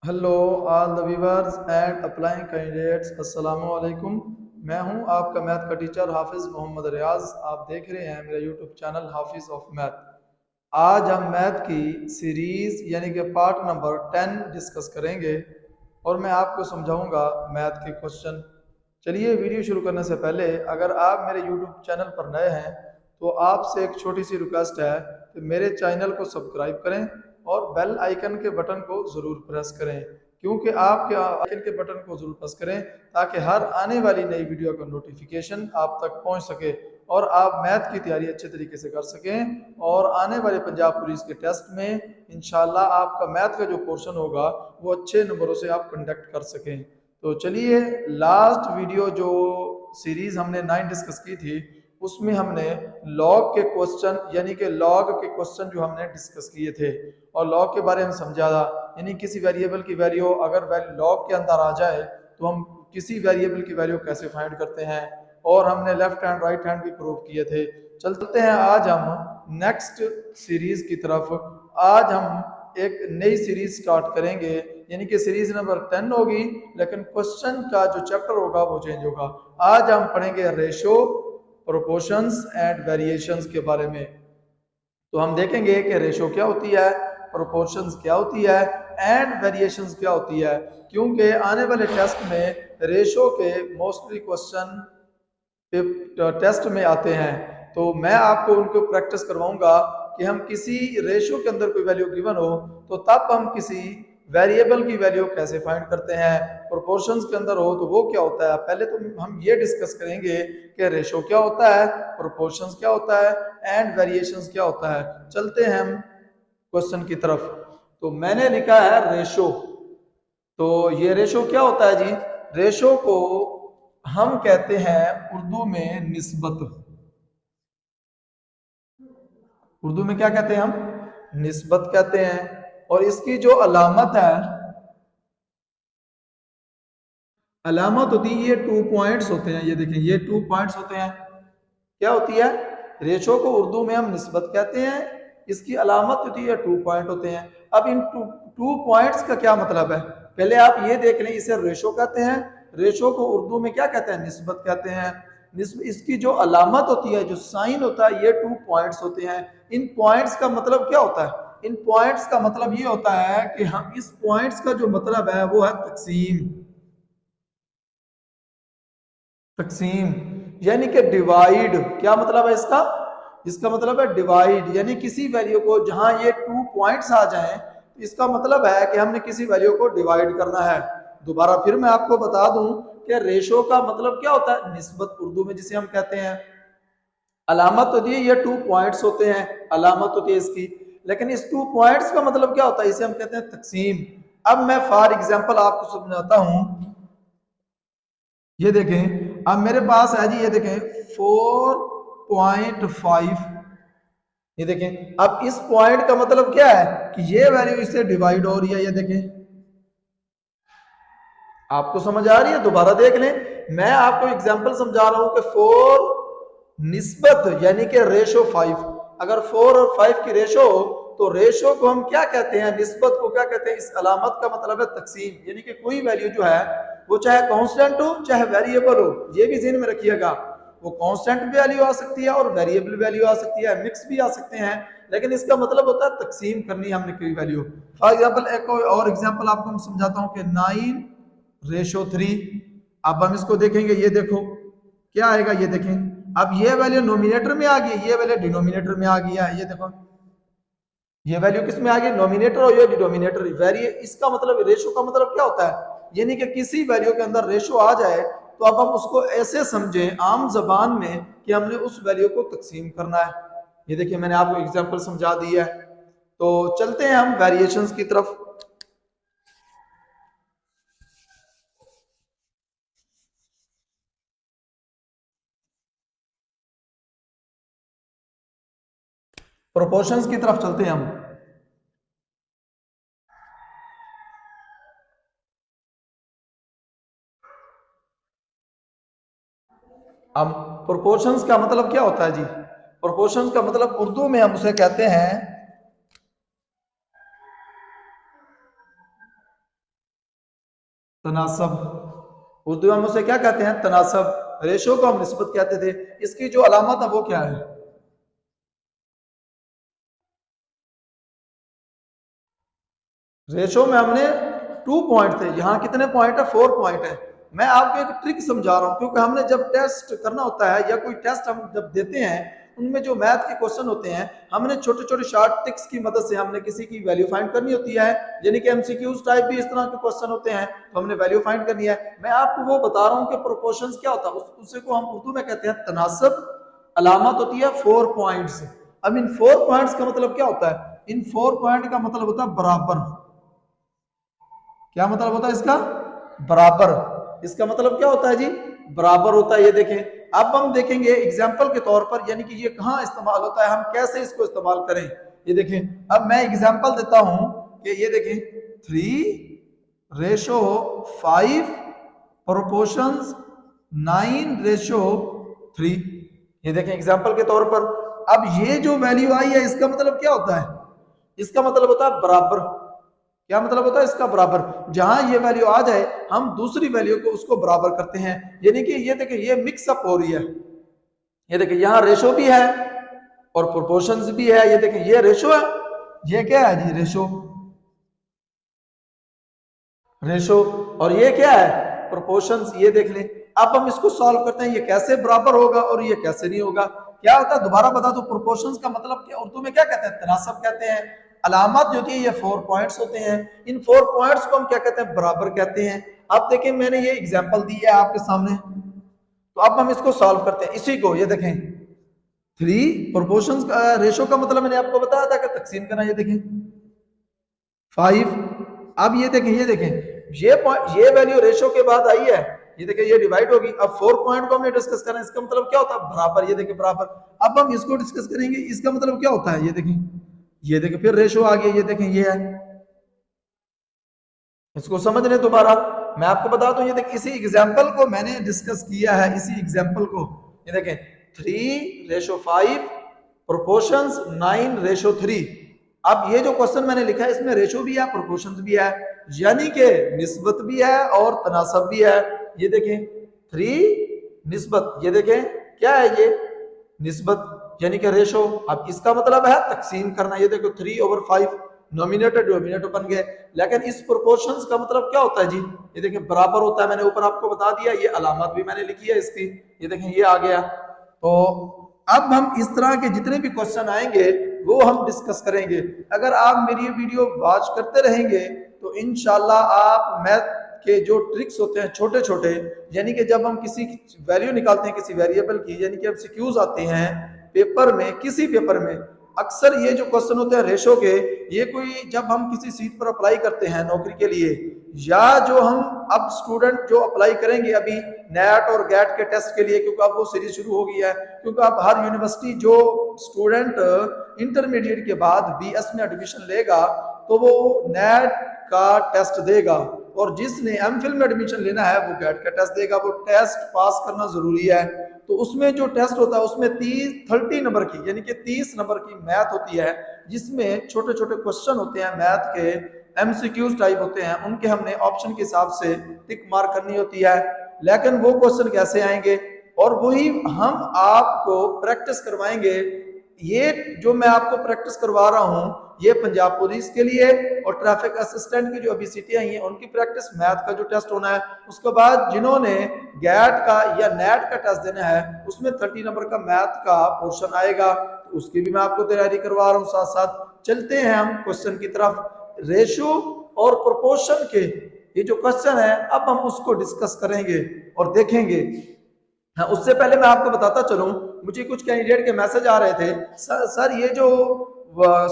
Hello all the viewers and applying candidates, अस्सलाम वालेकुम। मैं हूं आपका मैथ का टीचर हाफिज़ मोहम्मद रियाज। आप देख रहे हैं मेरा यूट्यूब चैनल हाफिज़ ऑफ मैथ। आज हम मैथ की सीरीज़ यानी कि पार्ट नंबर 10 डिस्कस करेंगे और मैं आपको समझाऊंगा मैथ के क्वेश्चन। चलिए वीडियो शुरू करने से पहले अगर आप मेरे यूट्यूब चैनल पर नए हैं तो आपसे एक छोटी सी रिक्वेस्ट है कि मेरे चैनल को सब्सक्राइब करें और बेल आइकन के बटन को ज़रूर प्रेस करें, क्योंकि आपके आइकन के बटन को ज़रूर प्रेस करें ताकि हर आने वाली नई वीडियो का नोटिफिकेशन आप तक पहुंच सके और आप मैथ की तैयारी अच्छे तरीके से कर सकें और आने वाले पंजाब पुलिस के टेस्ट में इंशाल्लाह आपका मैथ का जो पोर्शन होगा वो अच्छे नंबरों से आप कंडक्ट कर सकें। तो चलिए, लास्ट वीडियो जो सीरीज हमने 9 डिस्कस की थी उसमें हमने लॉग के क्वेश्चन यानी कि लॉग के क्वेश्चन जो हमने डिस्कस किए थे और लॉग के बारे में समझा था। यानी किसी वेरिएबल की वैल्यू अगर लॉग के अंदर आ जाए तो हम किसी वेरिएबल की वैल्यू कैसे फाइंड करते हैं, और हमने लेफ्ट हैंड राइट हैंड भी प्रूव किए थे। चलते हैं आज हम नेक्स्ट सीरीज की तरफ। आज हम एक नई सीरीज स्टार्ट करेंगे यानी कि सीरीज नंबर 10 होगी, लेकिन क्वेश्चन का जो चैप्टर होगा वो चेंज होगा। आज हम पढ़ेंगे रेशो, प्रोपोर्शंस एंड वेरिएशंस के बारे में। तो हम देखेंगे कि रेशो क्या होती है, प्रोपोर्शंस क्या होती है एंड वेरिएशंस क्या होती है, क्योंकि आने वाले टेस्ट में रेशो के मोस्टली क्वेश्चन टेस्ट में आते हैं। तो मैं आपको उनको प्रैक्टिस करवाऊंगा कि हम किसी रेशो के अंदर कोई वैल्यू गिवन हो तो तब हम किसी वेरिएबल की वैल्यू कैसे फाइंड करते हैं, प्रोपोर्शंस के अंदर हो तो वो क्या होता है। पहले तो हम ये डिस्कस करेंगे कि रेशो क्या होता है, प्रोपोर्शंस क्या होता है एंड वेरिएशंस क्या होता है। चलते हैं हम क्वेश्चन की तरफ। तो मैंने लिखा है रेशो। तो ये रेशो क्या होता है जी? रेशो को हम कहते हैं उर्दू में निस्बत। उर्दू में क्या कहते हैं हम? निस्बत कहते हैं। और इसकी जो अलामत है, अलामत होती है, ये 2 पॉइंट्स होते हैं। ये देखें, ये 2 पॉइंट्स होते हैं। क्या होती है? रेशो को उर्दू में हम निस्बत कहते हैं, इसकी अलामत होती है 2 पॉइंट होते हैं। अब इन टू पॉइंट्स का क्या मतलब है, पहले आप ये देख लें। इसे रेशो कहते हैं, रेशो को उर्दू में क्या कहते हैं? निस्बत कहते हैं। इसकी जो अलामत होती है, जो साइन होता है, ये 2 पॉइंट्स होते हैं। इन पॉइंट्स का मतलब क्या होता है? इन पॉइंट्स का मतलब ये होता है कि हम इस पॉइंट्स का जो मतलब है वो है तकसीम। तकसीम यानी कि डिवाइड। क्या मतलब है इसका? इसका मतलब है डिवाइड, यानी किसी वैल्यू को जहां ये 2 पॉइंट्स आ जाएं तो इसका मतलब है कि हमने किसी वैल्यू को डिवाइड करना है। दोबारा फिर मैं आपको बता दूं कि रेशो का मतलब क्या होता है? निस्बत उर्दू में जिसे हम कहते हैं। अलामत होती है, ये 2 पॉइंट्स होते हैं, अलामत होती है इसकी। लेकिन इस 2 पॉइंट्स का मतलब क्या होता है? इसे हम कहते हैं तकसीम। अब मैं फॉर एग्जाम्पल आपको समझाता हूं। ये देखें, अब मेरे पास है जी, ये देखें 4.5। ये देखें, अब इस पॉइंट का मतलब क्या है कि ये वैल्यू इससे डिवाइड हो रही है। ये देखें, आपको समझ आ रही है? दोबारा देख लें, मैं आपको एग्जांपल समझा रहा हूं कि 4 निस्बत यानी कि रेशो 5। अगर 4 और 5 की रेशो हो तो रेशो को हम क्या कहते हैं? निस्बत को क्या कहते हैं? इस अलामत का मतलब है तकसीम, यानी कि कोई वैल्यू जो है वो चाहे कांस्टेंट हो चाहे वेरिएबल हो, ये भी ज़हन में रखिएगा। वो कांस्टेंट वैल्यू आ सकती है और वेरिएबल वैल्यू आ सकती है, मिक्स भी आ सकते हैं, लेकिन इसका मतलब होता है तकसीम करनी हमने कोई वैल्यू। फॉर एग्जाम्पल एक और एग्जाम्पल आपको मैं समझाता हूँ कि 9/3। अब हम इसको देखेंगे, ये देखो क्या आएगा। ये देखें, अब ये वैल्यू नोमिनेटर में आ गई, ये वैल्यू डिनोमिनेटर में आ गई है। ये देखो, ये वैल्यू किस में आ गई? नोमिनेटर और ये डिनोमिनेटर। वेरिए इसका मतलब, रेशो का मतलब क्या होता है? यानी कि किसी वैल्यू के अंदर रेशो आ जाए तो अब हम उसको ऐसे समझें आम जबान में कि हमने उस वैल्यू को तकसीम करना है। ये देखिए, मैंने आपको एग्जांपल समझा दी है। तो चलते हैं हम वेरिएशंस की तरफ। प्रोपोर्शंस की तरफ चलते हैं हम। अब प्रोपोर्शंस का मतलब क्या होता है जी? प्रोपोर्शंस का मतलब उर्दू में हम उसे कहते हैं तनासब। उर्दू में हम उसे क्या कहते हैं? तनासब। रेशो को हम निस्बत कहते थे। इसकी जो अलामत है वो क्या है? रेशो में हमने 2 पॉइंट थे, यहाँ कितने पॉइंट है? 4 पॉइंट है। मैं आपको एक ट्रिक समझा रहा हूँ, क्योंकि हमने जब टेस्ट करना होता है या कोई टेस्ट हम जब देते हैं, उनमें जो मैथ के क्वेश्चन होते हैं, हमने छोटे छोटे शॉर्ट ट्रिक्स की मदद से हमने किसी की वैल्यू फाइंड करनी होती है। यानी कि एमसीक्यूज टाइप भी इस तरह के क्वेश्चन होते हैं, तो हमने वैल्यू फाइंड करनी है। मैं आपको वो बता रहा हूँ कि प्रोपोर्शंस क्या होता है, उसे को हम उर्दू में कहते हैं तनासब। अलामत होती है 4 पॉइंट्स। अब इन 4 पॉइंट्स का मतलब क्या होता है? इन 4 पॉइंट का मतलब होता है बराबर। क्या मतलब होता है इसका? बराबर। इसका मतलब क्या होता है जी? बराबर होता है। ये देखें, अब हम देखेंगे एग्जाम्पल के तौर पर, यानी कि ये कहाँ इस्तेमाल होता है, हम कैसे इसको इस्तेमाल करें। ये देखें, अब मैं एग्जाम्पल देता हूं कि ये देखें 3:5 प्रोपोर्शंस 9:3। ये देखें एग्जाम्पल के तौर पर। अब ये जो वैल्यू आई है, इसका मतलब क्या होता है? इसका मतलब होता है बराबर। क्या मतलब होता है इसका? बराबर। जहां ये वैल्यू आ जाए, हम दूसरी वैल्यू को उसको बराबर करते हैं। यानी कि ये देखिए, ये मिक्सअप हो रही है। ये देखिए, यहाँ रेशो भी है और प्रोपोर्शंस भी है। ये देखिए, ये रेशो है, ये क्या है जी? रेशो। रेशो। और ये क्या है? प्रोपोर्शंस। ये देख लें। अब हम इसको सॉल्व करते हैं, ये कैसे बराबर होगा और ये कैसे नहीं होगा। क्या होता है, दोबारा बता दो। प्रोपोर्शंस का मतलब क्या उर्दू में क्या कहते हैं? तनासब कहते हैं। अलामत जो होती है, ये 4 पॉइंट्स होते हैं। इन 4 पॉइंट्स को हम क्या कहते हैं? बराबर कहते हैं। अब देखिए, मैंने ये एग्जाम्पल दी है आपके सामने, तो अब हम इसको सॉल्व करते हैं। इसी को ये देखें, 3 प्रोपोर्शंस का रेशो का मतलब मैंने आपको बताया था कि तकसीम करना। ये देखें 5। अब ये देखें, ये वैल्यू रेशो के बाद आई है। ये देखें, ये डिवाइड होगी। अब 4 पॉइंट को हमने डिस्कस करना है, इसका मतलब क्या होता है? बराबर। ये देखें, बराबर। अब हम इसको डिस्कस करेंगे, इसका मतलब क्या होता है? ये देखें फिर रेशो आ गया। ये देखें, ये है। इसको समझ लें दोबारा। मैं आपको बता दूं, ये देखें, इसी एग्जाम्पल को मैंने डिस्कस किया है। इसी एग्जाम्पल को ये देखें, 3:5 प्रोपोर्शंस 9:3। अब ये जो क्वेश्चन मैंने लिखा है, इसमें रेशो भी है, प्रोपोर्शंस भी है, यानी कि निस्बत भी है और तनासब भी है। ये देखें 3 निस्बत। ये देखें क्या है? ये निस्बत यानी कि रेशो। अब इसका मतलब है तकसीम करना। ये देखो 3/5, नॉमिनेटर डिनोमिनेटर बन गए। लेकिन इस प्रोपोर्शंस का मतलब क्या होता है जी? ये देखें बराबर होता है। मैंने ऊपर आपको बता दिया, ये अलामत भी मैंने लिखी है इसकी। ये देखें, ये आ गया। तो अब हम इस तरह के जितने भी क्वेश्चन आएंगे वो हम डिस्कस करेंगे। अगर आप मेरी ये वीडियो वॉच करते रहेंगे तो इंशाल्लाह आप मैथ के जो ट्रिक्स होते हैं छोटे छोटे, यानी कि जब हम किसी वैल्यू निकालते हैं किसी वेरिएबल की, यानी कि अब सिक्यूज आते हैं पेपर में, किसी पेपर में अक्सर ये जो क्वेश्चन होते हैं रेशो के, ये कोई जब हम किसी सीट पर अप्लाई करते हैं नौकरी के लिए, या जो हम अब स्टूडेंट जो अप्लाई करेंगे अभी नेट और गेट के टेस्ट के लिए, क्योंकि अब वो सीरीज शुरू हो गई है। क्योंकि अब हर यूनिवर्सिटी जो स्टूडेंट इंटरमीडिएट के बाद बीएस में एडमिशन लेगा तो वो नेट का टेस्ट देगा, और जिसने एमफिल में एडमिशन लेना है वो गेट का टेस्ट देगा। वो टेस्ट पास करना जरूरी है। तो उसमें जो टेस्ट होता है उसमें 30 नंबर की, यानी कि 30 नंबर की मैथ होती है, जिसमें छोटे छोटे क्वेश्चन होते हैं मैथ के, एमसीक्यूज टाइप होते हैं। उनके हमने ऑप्शन के हिसाब से टिक मार्क करनी होती है। लेकिन वो क्वेश्चन कैसे आएंगे, और वही हम आपको प्रैक्टिस करवाएंगे। ये जो मैं आपको प्रैक्टिस करवा रहा हूँ, ये पंजाब पुलिस के लिए और ट्रैफिक असिस्टेंट की जो अभी सीटें आई हैं उनकी प्रैक्टिस, मैथ का जो टेस्ट होना है। उसके बाद जिन्होंने गैट का या नेट का टेस्ट देना है, उसमें 30 नंबर का मैथ का पोर्शन आएगा, तो उसकी भी मैं आपको तैयारी करवा रहा हूँ। साथ साथ चलते हैं हम क्वेश्चन की तरफ। रेशो और प्रोपोर्शन के ये जो क्वेश्चन है, अब हम उसको डिस्कस करेंगे और देखेंगे। हाँ, उससे पहले मैं आपको बताता चलूं, मुझे कुछ कैंडिडेट के मैसेज आ रहे थे, सर ये जो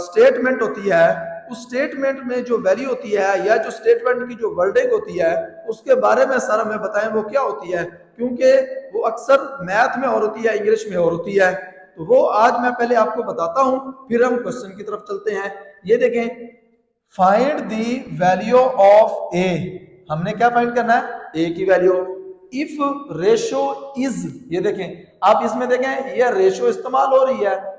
स्टेटमेंट होती है, उस स्टेटमेंट में जो वैल्यू होती है या जो स्टेटमेंट की जो वर्डिंग होती है, उसके बारे में सारा में बताएं वो क्या होती है, क्योंकि वो अक्सर मैथ में और होती है, इंग्लिश में और होती है। तो वो आज मैं पहले आपको बताता हूं, फिर हम क्वेश्चन की तरफ चलते हैं। ये देखें, फाइंड दी वैल्यू ऑफ ए। हमने क्या फाइंड करना है? ए की वैल्यू। इफ रेशो इज, ये देखें, आप इसमें देखें ये रेशो इस्तेमाल हो रही है,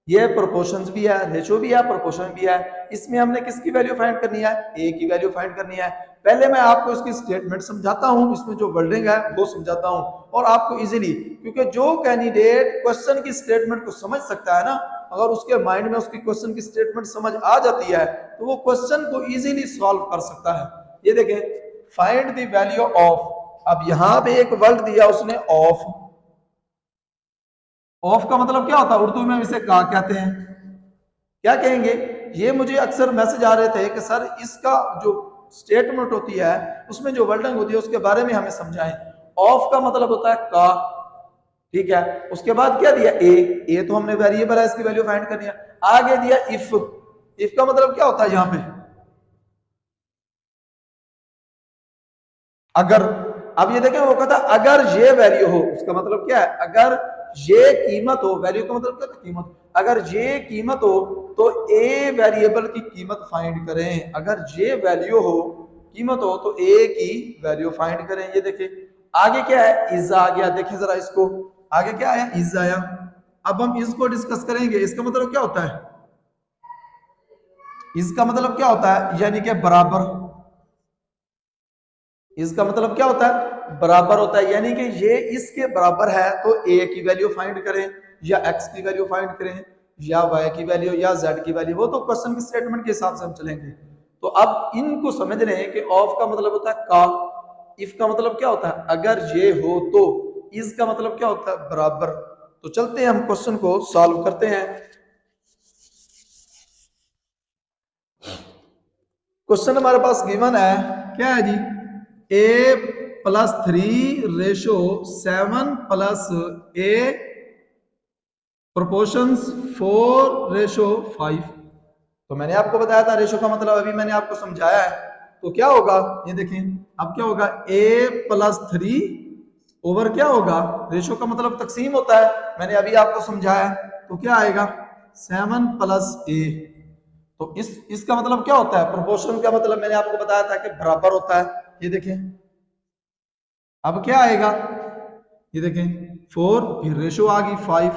ये प्रोपोर्शंस भी है, रेशो भी है, प्रोपोर्शन भी है। इसमें हमने किसकी वैल्यू फाइंड करनी है? ए की वैल्यू फाइंड करनी है। पहले मैं आपको इसकी स्टेटमेंट समझाता हूं, इसमें जो वर्डिंग है वो समझाता हूं और आपको इजीली, क्योंकि जो कैंडिडेट क्वेश्चन की स्टेटमेंट को समझ सकता है ना, अगर उसके माइंड में उसकी क्वेश्चन की स्टेटमेंट समझ आ जाती है तो वो क्वेश्चन को इजीली सॉल्व कर सकता है। ये देखें, फाइंड द वैल्यू ऑफ, अब यहां पे एक वर्ड दिया उसने ऑफ। ऑफ का मतलब क्या होता है उर्दू में, इसे क्या कहते हैं, क्या कहेंगे? ये मुझे अक्सर मैसेज आ रहे थे कि सर इसका जो स्टेटमेंट होती है उसमें जो वर्डिंग होती है उसके बारे में हमें समझाएं। ऑफ का मतलब होता है का, ठीक है। उसके बाद क्या दिया? ए तो हमने वेरिएबल है, इसकी वैल्यू फाइंड करनी है। आगे दिया इफ, इफ का मतलब क्या होता है यहां पे? अगर। अब ये देखें, वो कहता अगर ये वैल्यू हो, उसका मतलब क्या है? अगर ये कीमत हो, वैल्यू का मतलब क्या था? कीमत। अगर ये कीमत हो तो ए वेरिएबल की कीमत फाइंड करें। अगर ये वैल्यू हो, कीमत हो, तो ए की वैल्यू फाइंड करें। ये देखिए आगे क्या है? इज आ गया। देखें जरा इसको, आगे क्या आया? इज आया। अब हम इसको डिस्कस करेंगे। इसका मतलब क्या होता है? इसका मतलब क्या होता है? यानी कि बराबर। इसका मतलब क्या होता है? बराबर होता है, यानी कि ये इसके बराबर है तो ए की वैल्यू फाइंड करें, या एक्स की वैल्यू फाइंड करें, या वाई की वैल्यू, या जेड की वैल्यू। वो तो क्वेश्चन की स्टेटमेंट के हिसाब से हम चलेंगे। तो अब इनको समझ रहे हैं कि ऑफ का मतलब होता है का, इफ का मतलब क्या होता है? अगर ये हो तो, इस का मतलब क्या होता है? बराबर। तो चलते हैं हम क्वेश्चन को सॉल्व करते हैं। क्वेश्चन हमारे पास गिवन है, क्या है जी? A+3:7 A proportions 4:5। तो मैंने आपको बताया था रेशो का मतलब, अभी मैंने आपको समझाया है। तो क्या होगा? ये देखें, अब क्या होगा? A+3 ओवर क्या होगा? रेशो का मतलब तकसीम होता है, मैंने अभी आपको समझाया। तो क्या आएगा? 7+A। तो इसका मतलब क्या होता है? प्रोपोर्शन का मतलब मैंने आपको बताया था कि बराबर होता है। ये देखें, अब क्या आएगा? ये देखें 4, फिर रेशो आ गई 5।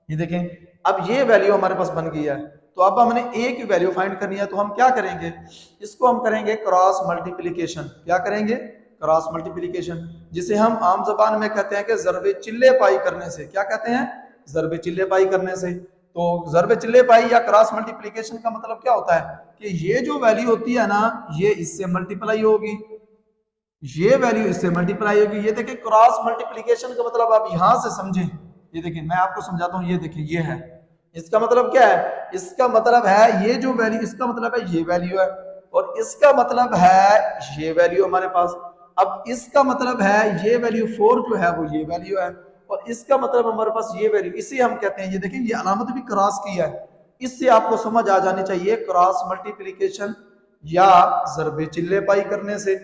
ये देखें, अब ये वैल्यू हमारे पास बन गई है। तो अब हमने ए की वैल्यू फाइंड करनी है, तो हम क्या करेंगे? इसको हम करेंगे क्रॉस मल्टीप्लिकेशन। क्या करेंगे? क्रॉस मल्टीप्लिकेशन, जिसे हम आम जबान में कहते हैं कि ज़रबे चिल्ले पाई करने से। क्या कहते हैं? ज़रबे चिल्ले पाई करने से। तो ज़रबे चिल्ले पाई या क्रॉस मल्टीप्लिकेशन का मतलब क्या होता है? कि ये जो वैल्यू होती है ना, ये इससे मल्टीप्लाई होगी, ये वैल्यू इससे मल्टीप्लाई होगी। ये देखिए क्रॉस मल्टीप्लिकेशन का मतलब आप यहां से समझें। ये देखिए मैं आपको समझाता हूं। ये देखिए ये है, इसका मतलब क्या है? इसका मतलब है ये जो वैल्यू, इसका मतलब है ये वैल्यू है, और इसका मतलब है ये वैल्यू हमारे पास। अब इसका मतलब है ये वैल्यू 4 जो है वो ये वैल्यू है, और इसका मतलब हमारे पास ये वैल्यू, इसे हम कहते हैं, ये देखिए ये अलामत भी क्रॉस की है। इससे आपको समझ आ जानी चाहिए क्रॉस मल्टीप्लिकेशन या ज़रबे चिल्ले पाई करने से।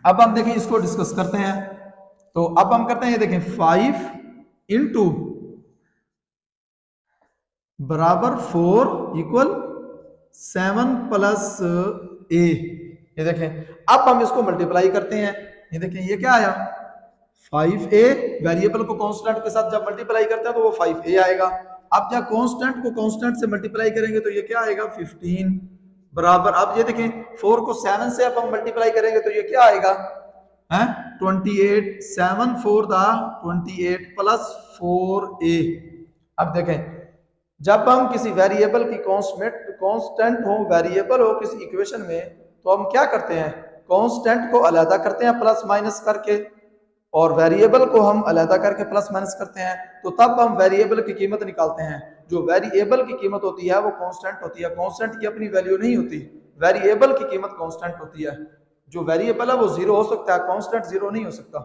अब हम देखें, इसको डिस्कस करते हैं। तो अब हम करते हैं, ये देखें 5 इंटू बराबर 4 इक्वल 7+A। ये देखें, अब हम इसको मल्टीप्लाई करते हैं। ये देखें ये क्या आया? 5A। वेरिएबल को कांस्टेंट के साथ जब मल्टीप्लाई करते हैं तो वो 5A आएगा। अब जब कांस्टेंट को कांस्टेंट से मल्टीप्लाई करेंगे तो ये क्या आएगा? 15 बराबर। अब ये देखें 4 को 7 से अब हम मल्टीप्लाई करेंगे तो ये क्या आएगा? है 28। 7 4 दा 28 प्लस 4A। अब देखें, जब हम किसी वेरिएबल की कांस्टेंट हो, वेरिएबल हो किसी इक्वेशन में, तो हम क्या करते हैं? कांस्टेंट को अलहदा करते हैं प्लस माइनस करके, और वेरिएबल को हम अलहदा करके प्लस माइनस करते हैं। तो तब हम वेरिएबल की कीमत निकालते हैं। जो वेरिएबल की कीमत होती है वो कांस्टेंट होती है। कांस्टेंट की अपनी वैल्यू नहीं होती, वेरिएबल की कीमत कांस्टेंट होती है। जो वेरिएबल है वो जीरो हो सकता है, कांस्टेंट जीरो नहीं हो सकता।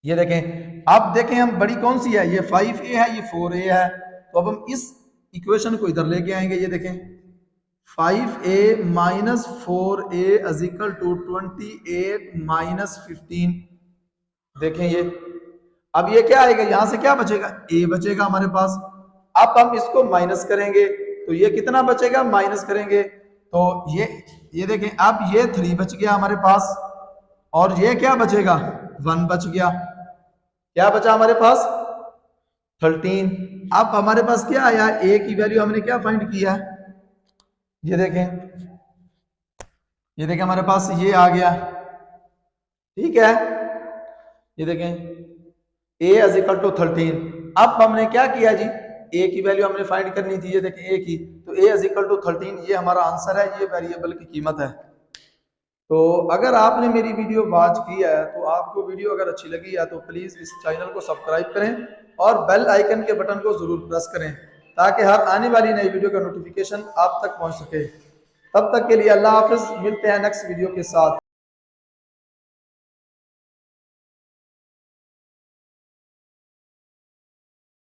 ये देखें, अब देखें हम बड़ी कौन सी है? ये 5A है, ये 4A है। तो अब हम इस इक्वेशन को इधर लेके आएंगे। ये देखें 5A minus 4A is equal to 28 minus 15। देखें ये, अब ये क्या आएगा? यहां से क्या बचेगा? A बचेगा हमारे पास। अब हम इसको माइनस करेंगे तो ये कितना बचेगा? माइनस करेंगे तो ये देखें, अब ये 3 बच गया हमारे पास, और ये क्या बचेगा? 1 बच गया। क्या बचा हमारे पास? 13। अब हमारे पास क्या आया? ए की वैल्यू हमने क्या फाइंड किया? ये देखें ये देखें हमारे पास ये आ गया, ठीक है। ये देखें a इज इक्वल टू 13। अब हमने क्या किया जी, a की वैल्यू हमने फाइंड करनी थी, ये देखें a की, तो a इज इक्वल टू 13 ये हमारा आंसर है, ये वेरिएबल की कीमत है। तो अगर आपने मेरी वीडियो वॉच की है तो आपको वीडियो अगर अच्छी लगी है तो प्लीज़ इस चैनल को सब्सक्राइब करें और बेल आइकन के बटन को ज़रूर प्रेस करें ताकि हर आने वाली नई वीडियो का नोटिफिकेशन आप तक पहुंच सके। तब तक के लिए अल्लाह हाफिज़, मिलते हैं नेक्स्ट वीडियो के साथ।